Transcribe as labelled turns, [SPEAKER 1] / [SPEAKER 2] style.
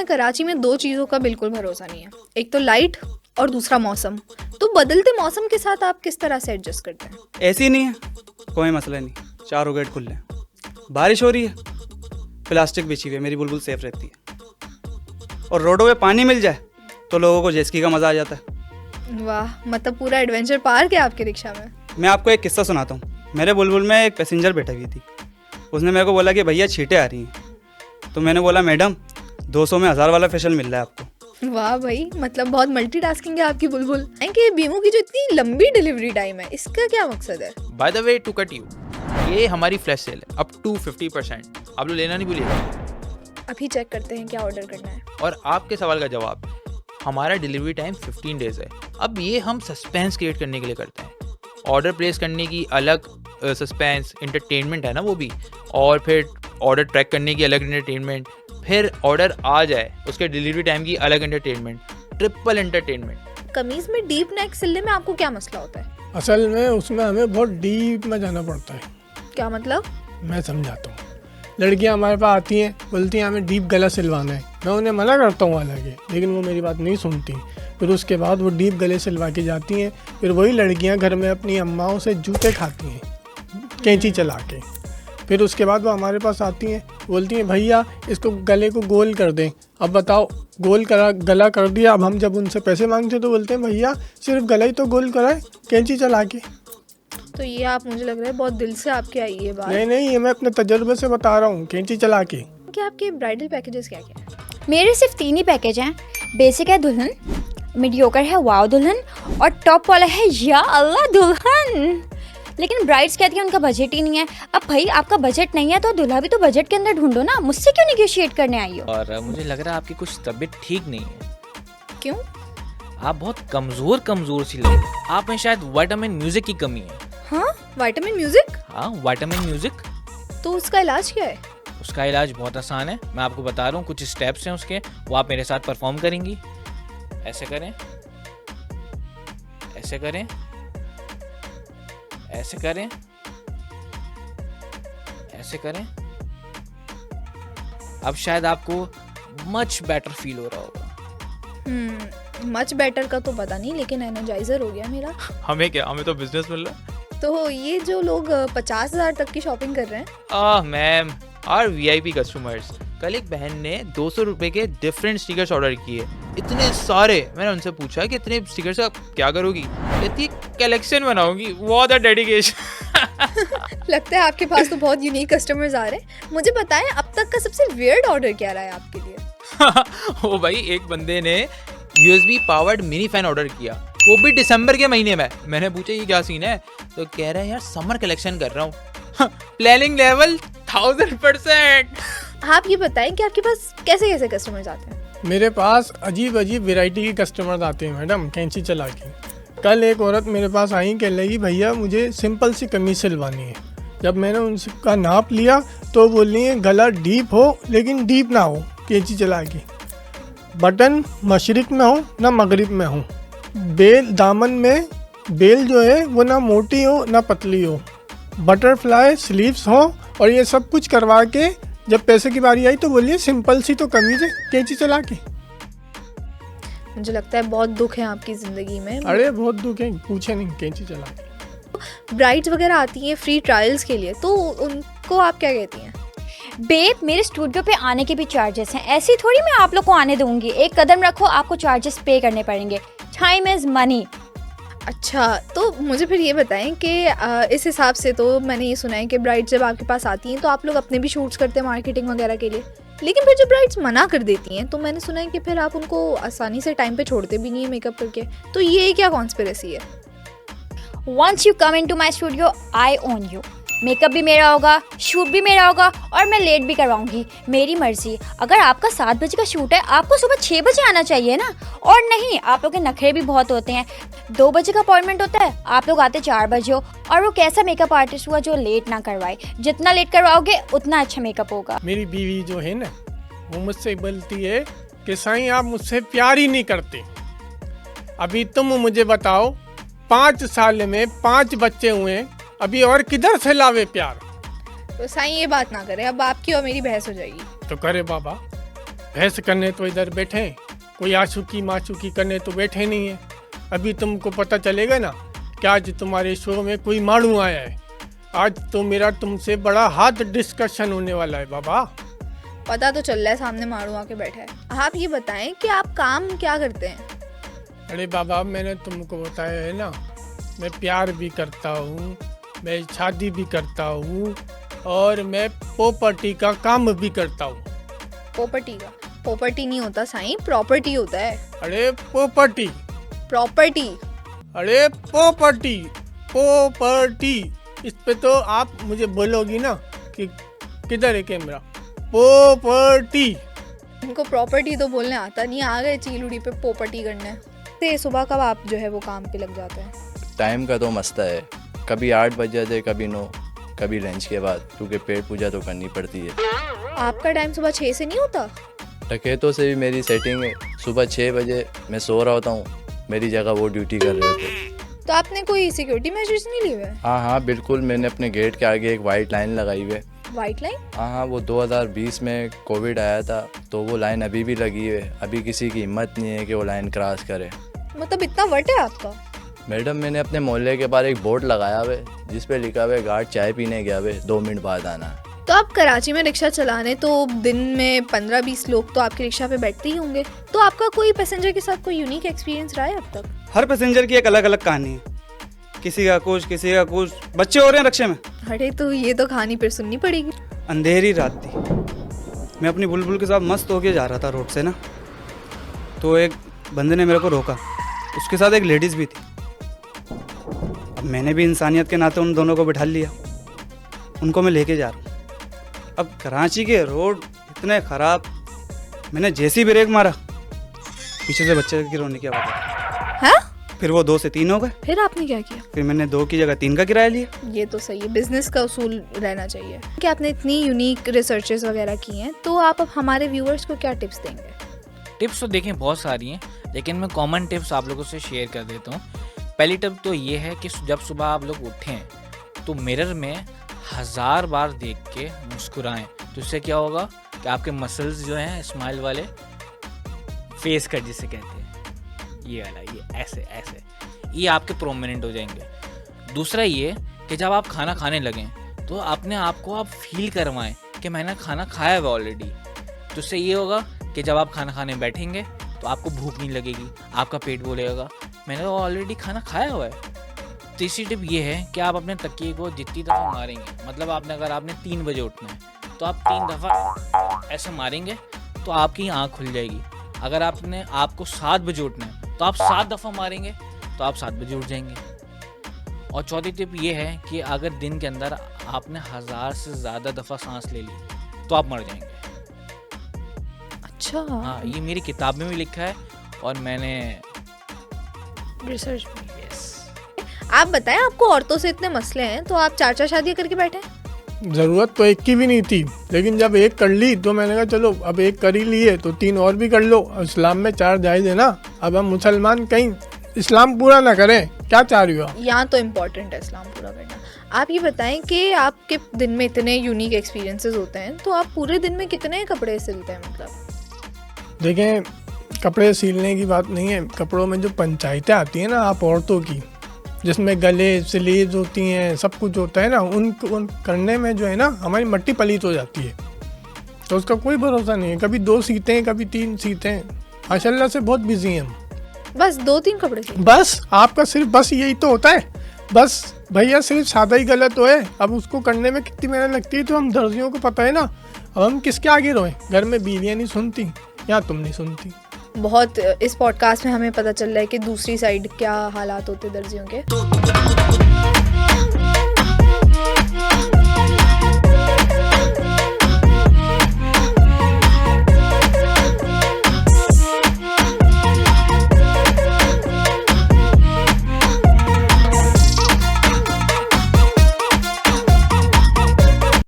[SPEAKER 1] कराची में दो चीज़ों का बिल्कुल भरोसा नहीं है, एक तो लाइट और दूसरा मौसम। तो बदलते मौसम के साथ आप किस तरह से एडजस्ट करते हैं?
[SPEAKER 2] ऐसी नहीं है, कोई मसला नहीं, चारों गेट खुले हैं। बारिश हो रही है, प्लास्टिक बिछी हुई है, मेरी बुलबुल सेफ रहती है। और रोडों पे पानी मिल जाए तो लोगों को जेस्की का मज़ा आ जाता है।
[SPEAKER 1] वाह, मतलब पूरा एडवेंचर पार्क है आपके रिक्शा में।
[SPEAKER 2] मैं आपको एक किस्सा सुनाता हूँ। मेरे बुलबुल में एक पैसेंजर बैठा हुई थी, उसने मेरे को बोला कि भैया छींटे आ रही हैं। तो मैंने बोला मैडम 200 में 1000 वाला फेशियल मिल रहा है आपको।
[SPEAKER 1] वाह भाई, मतलब बहुत मल्टीटास्किंग है आपकी बुलबुल। कि बीमो की जो इतनी लंबी डिलीवरी टाइम है, इसका क्या मकसद है?
[SPEAKER 3] By the way, to cut you, ये हमारी फ्लैश सेल है अप टू 50%। आप लोग लेना नहीं भूलिएगा।
[SPEAKER 1] अभी चेक करते हैं क्या ऑर्डर करना है।
[SPEAKER 3] और आपके सवाल का जवाब, हमारा डिलीवरी टाइम 15 डेज है। अब ये हम सस्पेंस क्रिएट करने के लिए करते हैं। ऑर्डर प्लेस करने की अलग सस्पेंस एंटरटेनमेंट है ना वो भी, और फिर ऑर्डर ट्रैक करने की अलग एंटरटेनमेंट, फिर ऑर्डर आ जाए उसके डिलीवरी टाइम की अलग एंटरटेनमेंट, ट्रिपल एंटरटेनमेंट।
[SPEAKER 1] कमीज में डीप नेक सिलने में आपको क्या मसला होता है?
[SPEAKER 4] असल में उसमें हमें बहुत डीप में जाना पड़ता है।
[SPEAKER 1] क्या मतलब?
[SPEAKER 4] मैं समझाता हूँ। लड़कियाँ हमारे पास आती हैं, बोलती हैं हमें डीप गला सिलवाना है। मैं उन्हें मना करता हूँ हालांकि, लेकिन वो मेरी बात नहीं सुनती। फिर उसके बाद वो डीप गले सिलवा के जाती हैं। फिर वही लड़कियाँ घर में अपनी अम्माओं से जूते खाती हैं कैंची चला के। फिर उसके बाद वो हमारे पास आती हैं, बोलती हैं भैया इसको गले को गोल कर दें। अब बताओ, गोल करा, गला कर दिया। अब हम जब उनसे पैसे मांगते हैं तो बोलते हैं भैया सिर्फ गला ही तो गोल कराए कैंची चला के।
[SPEAKER 1] तो ये आप, मुझे लग रहा है बहुत दिल से आपके आई है बात।
[SPEAKER 4] नहीं, ये मैं अपने तजर्बे से बता रहा हूँ, कैंची चला के।
[SPEAKER 1] क्या आपके ब्राइडल पैकेजेस क्या क्या है?
[SPEAKER 5] मेरे सिर्फ 3 ही पैकेज हैं। बेसिक है दुल्हन, मीडियोकर है वाओ दुल्हन, और टॉप वाला है या अल्लाह दुल्हन। लेकिन ब्राइड्स कहती हैं उनका बजट ही नहीं है। अब भाई आपका बजट नहीं है तो दूल्हा भी तो बजट के अंदर ढूंढो ना, मुझसे क्यों निगोशिएट करने आई हो?
[SPEAKER 3] और मुझे लग रहा है आपकी कुछ तबीयत ठीक नहीं है।
[SPEAKER 1] क्यों?
[SPEAKER 3] आप बहुत कमज़ोर सी लग रही हैं। आप में शायद विटामिन म्यूजिक की कमी है।
[SPEAKER 1] हाँ, विटामिन म्यूजिक?
[SPEAKER 3] हाँ, विटामिन म्यूजिक।
[SPEAKER 1] तो उसका इलाज क्या है?
[SPEAKER 3] उसका इलाज बहुत आसान है, मैं आपको बता रहा हूँ। कुछ स्टेप्स हैं उसके, वो आप मेरे साथ परफॉर्म करेंगी। ऐसे करें, ऐसे करें, ऐसे करें, ऐसे करें। अब शायद आपको मच बेटर फील हो रहा होगा।
[SPEAKER 1] मच बेटर का तो पता नहीं, लेकिन एनर्जाइजर हो गया मेरा।
[SPEAKER 3] हमें क्या, हमें तो बिजनेस मिल रहा है।
[SPEAKER 1] तो ये जो लोग 50,000 तक की शॉपिंग कर रहे हैं,
[SPEAKER 3] मैम, आर वीआईपी कस्टमर्स। कल एक बहन ने 200 रुपए के डिफरेंट स्टिकर्स ऑर्डर किए, इतने सारे। मैंने उनसे पूछा कि इतने स्टिकर्स का क्या करोगी? कहती कलेक्शन बनाऊंगी। What a dedication.
[SPEAKER 1] लगता है आपके पास तो बहुत यूनिक कस्टमर्स आ रहे हैं। मुझे बताएं, अब तक का सबसे वियर्ड ऑर्डर क्या रहा है आपके लिए?
[SPEAKER 3] ओ भाई, एक बंदे ने USB powered mini fan order किया, वो भी दिसंबर के महीने में। मैंने पूछा ये क्या सीन है, तो कह रहे हैं यार समर कलेक्शन कर रहा हूँ। Planning level 1000%।
[SPEAKER 1] आप ये बताएं कि आपके पास कैसे कैसे कस्टमर्स आते हैं?
[SPEAKER 4] मेरे पास अजीब अजीब वैरायटी के कस्टमर्स आते हैं मैडम, कैंची चला के। कल एक औरत मेरे पास आई, कह लगी भैया मुझे सिंपल सी कमीज सिलवानी है। जब मैंने उनका नाप लिया तो बोल रही है गला डीप हो लेकिन डीप ना हो, कैंची चला के। बटन मशरिक में हो ना मगरिब में हो। बेल, दामन में बेल जो है वो ना मोटी हो ना पतली हो। बटरफ्लाई स्लीव्स हो। और ये सब कुछ करवा के जब पैसे की बारी आई तो बोलिए सिंपल सी तो कमीज है कैंची चला के।
[SPEAKER 1] मुझे लगता है बहुत दुख है आपकी जिंदगी में।
[SPEAKER 4] अरे बहुत दुख है, पूछे नहीं, कैंची चला के।
[SPEAKER 1] ब्राइड्स वगैरह आती हैं फ्री ट्रायल्स के लिए, तो उनको आप क्या कहती हैं?
[SPEAKER 5] बेब, मेरे स्टूडियो पे आने के भी चार्जेस हैं। ऐसी थोड़ी मैं आप लोग को आने दूंगी। एक कदम रखो, आपको चार्जेस पे करने पड़ेंगे। Time is money.
[SPEAKER 1] अच्छा, तो मुझे फिर ये बताएं कि इस हिसाब से तो मैंने ये सुना है कि ब्राइड्स जब आपके पास आती हैं तो आप लोग अपने भी शूट्स करते हैं मार्केटिंग वगैरह के लिए, लेकिन फिर जब ब्राइड्स मना कर देती हैं तो मैंने सुना है कि फिर आप उनको आसानी से टाइम पे छोड़ते भी नहीं है मेकअप करके। तो ये क्या कॉन्स्पिरेसी है?
[SPEAKER 5] Once you come into my studio, I own you. Makeup भी मेरा होगा, शूट भी मेरा होगा, और मैं लेट भी करवाऊंगी, मेरी मर्जी। अगर आपका 7 बजे का शूट है, आपको सुबह 6 बजे आना चाहिए ना। और नहीं, आप लोग के नखरे भी बहुत होते हैं। 2 बजे का अपॉइंटमेंट होता है, आप लोग आते 4 बजे हो। और वो कैसा मेकअप आर्टिस्ट हुआ जो लेट ना करवाए? जितना लेट करवाओगे उतना अच्छा मेकअप होगा।
[SPEAKER 4] मेरी बीवी जो है ना, वो मुझसे बोलती है कि साईं आप मुझसे प्यार ही नहीं करते। अभी तुम मुझे बताओ, 5 साल में 5 बच्चे हुए, अभी और किधर से लावे प्यार?
[SPEAKER 1] तो साईं ये बात ना करें, अब आपकी और मेरी बहस हो जाएगी।
[SPEAKER 4] तो करे बाबा। भैंस करने तो इधर बैठे, कोई आशुकी माशुकी करने तो बैठे नहीं है। अभी तुमको पता चलेगा ना कि आज तुम्हारे शो में कोई माड़ू आया है। आज तो मेरा तुमसे बड़ा हाथ डिस्कशन होने वाला है बाबा।
[SPEAKER 1] पता तो चल रहा है सामने मारू आके बैठा है। आप ये बताएं कि आप काम क्या करते हैं?
[SPEAKER 4] अरे बाबा, मैंने तुमको बताया है ना, मैं प्यार भी करता हूँ, मैं शादी भी करता हूँ और मैं प्रॉपर्टी का काम भी करता हूँ।
[SPEAKER 1] प्रॉपर्टी का? प्रॉपर्टी नहीं होता साईं, प्रॉपर्टी होता है।
[SPEAKER 4] अरे प्रॉपर्टी,
[SPEAKER 1] प्रॉपर्टी।
[SPEAKER 4] अरे प्रॉपर्टी, प्रॉपर्टी। इस पे तो आप मुझे बोलोगी ना कि किधर है कैमरा? प्रॉपर्टी।
[SPEAKER 1] इनको प्रॉपर्टी तो बोलने आता नहीं, आ गए चीलुड़ी पे प्रॉपर्टी करने। तो सुबह कब आप जो है वो काम पे लग जाते हैं?
[SPEAKER 6] टाइम का तो मसला है, कभी 8 बज जाते, कभी 9, कभी लंच के बाद, क्योंकि पेट पूजा तो करनी पड़ती है।
[SPEAKER 1] आपका टाइम सुबह 6 से नहीं होता?
[SPEAKER 6] डकैतों से भी मेरी सेटिंग है, सुबह 6 बजे मैं सो रहा होता हूँ, मेरी जगह वो ड्यूटी कर रहे होते।
[SPEAKER 1] तो आपने कोई सिक्योरिटी मेजर्स नहीं लिए हुए?
[SPEAKER 6] हाँ बिल्कुल, मैंने अपने गेट के आगे एक वाइट लाइन लगाई हुई है।
[SPEAKER 1] White line?
[SPEAKER 6] हाँ, वो 2020 में कोविड आया था तो वो लाइन अभी भी लगी है। अभी किसी की हिम्मत नहीं है कि वो लाइन क्रॉस करे।
[SPEAKER 1] मतलब इतना वट है आपका?
[SPEAKER 6] मैडम, मैंने अपने मोहल्ले के बाहर एक बोर्ड लगाया हुआ है जिस पे लिखा हुआ है गार्ड चाय पीने गया हुआ, 2 मिनट बाद आना।
[SPEAKER 1] तो आप कराची में रिक्शा चलाने तो दिन में 15-20 लोग तो आपके रिक्शा पे बैठते ही होंगे, तो आपका कोई पैसेंजर के साथ कोई यूनिक एक्सपीरियंस रहा है अब तक?
[SPEAKER 2] हर पैसेंजर की एक अलग अलग कहानी है, किसी का कुछ, किसी का कुछ। बच्चे हो रहे हैं रक्शे में।
[SPEAKER 1] अरे तो ये तो कहानी फिर सुननी पड़ेगी।
[SPEAKER 2] अंधेरी रात थी, मैं अपनी बुलबुल के साथ मस्त होके जा रहा था रोड से ना, तो एक बंदे ने मेरे को रोका, उसके साथ एक लेडीज़ भी थी। अब मैंने भी इंसानियत के नाते उन दोनों को बिठा लिया, उनको मैं लेके जा रहा हूँ। अब कराची के रोड इतने ख़राब, मैंने जैसी ब्रेक मारा, पीछे से बच्चे की रोने की आवाज़ आई।
[SPEAKER 1] हाँ?
[SPEAKER 2] फिर वो 2 से 3 हो गए।
[SPEAKER 1] फिर आपने क्या किया?
[SPEAKER 2] फिर मैंने 2 की जगह 3 का किराया लिया।
[SPEAKER 1] ये तो सही है, बिजनेस का उसूल रहना चाहिए। कि आपने इतनी यूनिक रिसर्चेस वगैरह की हैं, तो आप अब हमारे व्यूअर्स को क्या टिप्स देंगे?
[SPEAKER 3] टिप्स तो देखें बहुत सारी हैं, लेकिन मैं कॉमन टिप्स आप लोगों से शेयर कर देता हूँ। पहली टिप तो ये है कि जब सुबह आप लोग उठें तो मिरर में 1000 बार देख के मुस्कुराएं। तो इससे क्या होगा कि आपके मसल्स जो हैं स्माइल वाले, फेस कट जिसे कहते हैं, ये वाला, ये ऐसे ऐसे, ये आपके प्रोमिनेंट हो जाएंगे। दूसरा ये कि जब आप खाना खाने लगें तो अपने आप को आप फील करवाएं कि मैंने खाना खाया हुआ ऑलरेडी। तो इससे ये होगा कि जब आप खाना खाने बैठेंगे तो आपको भूख नहीं लगेगी, आपका पेट बोलेगा मैंने तो ऑलरेडी खाना खाया हुआ है। तीसरी टिप ये है कि आप अपने तकिए को जितनी दफ़ा मारेंगे, मतलब अगर आपने 3 बजे उठना है तो आप 3 दफ़ा ऐसे मारेंगे तो आपकी आँख खुल जाएगी। अगर आपको 7 बजे उठना है तो आप 7 दफ़ा मारेंगे तो आप 7 बजे उठ जाएंगे। और चौथी टिप ये है कि अगर दिन के अंदर आपने 1000 से ज़्यादा दफ़ा सांस ले ली तो आप मर जाएंगे।
[SPEAKER 1] अच्छा।
[SPEAKER 3] हाँ, ये मेरी किताब में भी लिखा है और मैंने
[SPEAKER 1] रिसर्च भी। आप बताएं, आपको औरतों से इतने मसले हैं तो आप 4 शादियां करके बैठे?
[SPEAKER 4] ज़रूरत तो एक की भी नहीं थी, लेकिन जब एक कर ली तो मैंने कहा चलो अब एक कर ही ली है तो 3 और भी कर लो। इस्लाम में 4 जायज़ है ना। अब हम मुसलमान कहीं इस्लाम पूरा ना करें, क्या चाह रही हो आप?
[SPEAKER 1] यहाँ तो इम्पोर्टेंट है इस्लाम पूरा करना। आप ये बताएं कि आपके दिन में इतने यूनिक एक्सपीरियंसेस होते हैं, तो आप पूरे दिन में कितने कपड़े सिलते हैं? मतलब
[SPEAKER 4] देखें, कपड़े सिलने की बात नहीं है, कपड़ों में जो पंचायतें आती हैं ना आप औरतों की, जिसमें गले स्लीव्स होती हैं, सब कुछ होता है ना, उन करने में जो है ना हमारी मट्टी पलीत हो जाती है। तो उसका कोई भरोसा नहीं है, कभी 2 सीते हैं, कभी 3 सीते हैं। माशाल्लाह से बहुत बिजी हैं हम।
[SPEAKER 1] बस 2-3 कपड़े सिलते?
[SPEAKER 4] बस आपका सिर्फ बस यही तो होता है। बस भैया सिर्फ सादा ही गलत हो है, अब उसको करने में कितनी मेहनत लगती है तो हम दर्जियों को पता है ना। अब हम किसके आगे रोएं? घर में बीवियाँ नहीं सुनती या तुम नहीं सुनती।
[SPEAKER 1] बहुत इस पॉडकास्ट में हमें पता चल रहा है कि दूसरी साइड क्या हालात होते दर्जियों के।